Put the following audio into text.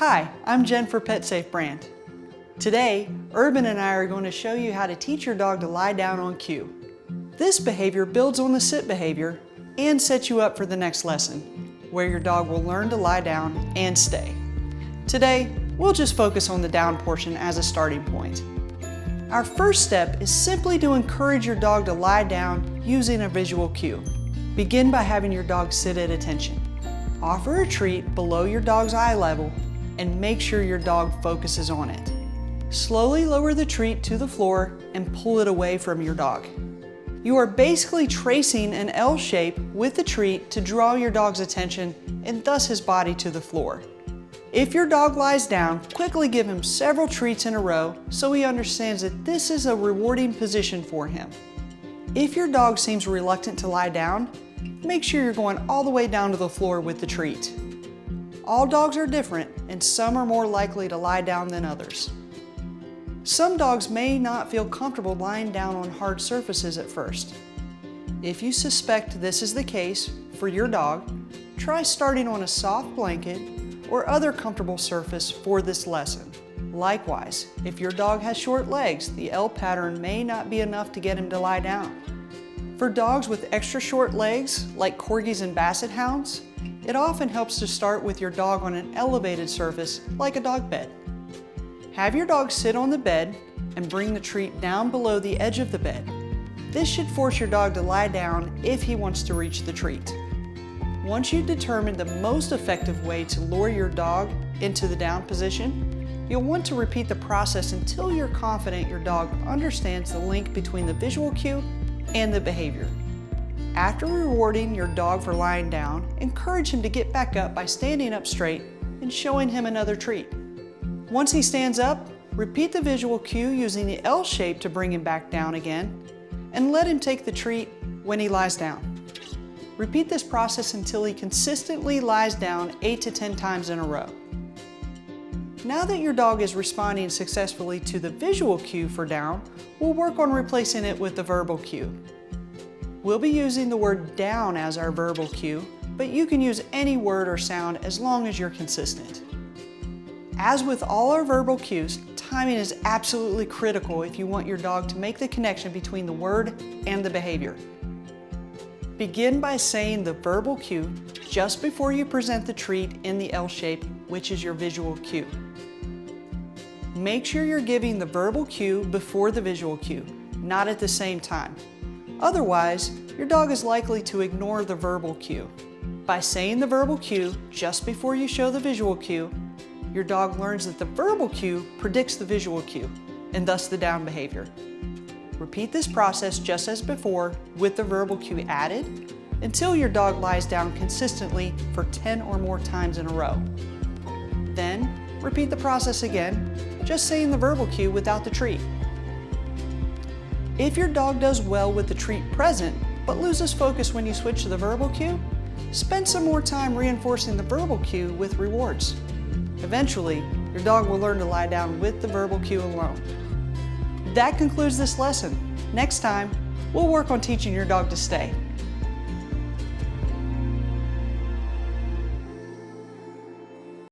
Hi, I'm Jen for PetSafe brand. Today, Urban and I are going to show you how to teach your dog to lie down on cue. This behavior builds on the sit behavior and sets you up for the next lesson, where your dog will learn to lie down and stay. Today, we'll just focus on the down portion as a starting point. Our first step is simply to encourage your dog to lie down using a visual cue. Begin by having your dog sit at attention. Offer a treat below your dog's eye level and make sure your dog focuses on it. Slowly lower the treat to the floor and pull it away from your dog. You are basically tracing an L shape with the treat to draw your dog's attention and thus his body to the floor. If your dog lies down, quickly give him several treats in a row so he understands that this is a rewarding position for him. If your dog seems reluctant to lie down, make sure you're going all the way down to the floor with the treat. All dogs are different and some are more likely to lie down than others. Some dogs may not feel comfortable lying down on hard surfaces at first. If you suspect this is the case for your dog, try starting on a soft blanket or other comfortable surface for this lesson. Likewise, if your dog has short legs, the L pattern may not be enough to get him to lie down. For dogs with extra short legs, like Corgis and Basset Hounds, it often helps to start with your dog on an elevated surface, like a dog bed. Have your dog sit on the bed and bring the treat down below the edge of the bed. This should force your dog to lie down if he wants to reach the treat. Once you've determined the most effective way to lure your dog into the down position, you'll want to repeat the process until you're confident your dog understands the link between the visual cue and the behavior. After rewarding your dog for lying down, encourage him to get back up by standing up straight and showing him another treat. Once he stands up, repeat the visual cue using the L shape to bring him back down again, and let him take the treat when he lies down. Repeat this process until he consistently lies down 8 to 10 times in a row. Now that your dog is responding successfully to the visual cue for down, we'll work on replacing it with the verbal cue. We'll be using the word down as our verbal cue, but you can use any word or sound as long as you're consistent. As with all our verbal cues, timing is absolutely critical if you want your dog to make the connection between the word and the behavior. Begin by saying the verbal cue just before you present the treat in the L shape, which is your visual cue. Make sure you're giving the verbal cue before the visual cue, not at the same time. Otherwise, your dog is likely to ignore the verbal cue. By saying the verbal cue just before you show the visual cue, your dog learns that the verbal cue predicts the visual cue, and thus the down behavior. Repeat this process just as before with the verbal cue added until your dog lies down consistently for 10 or more times in a row. Then, repeat the process again, just saying the verbal cue without the treat. If your dog does well with the treat present, but loses focus when you switch to the verbal cue, spend some more time reinforcing the verbal cue with rewards. Eventually, your dog will learn to lie down with the verbal cue alone. That concludes this lesson. Next time, we'll work on teaching your dog to stay.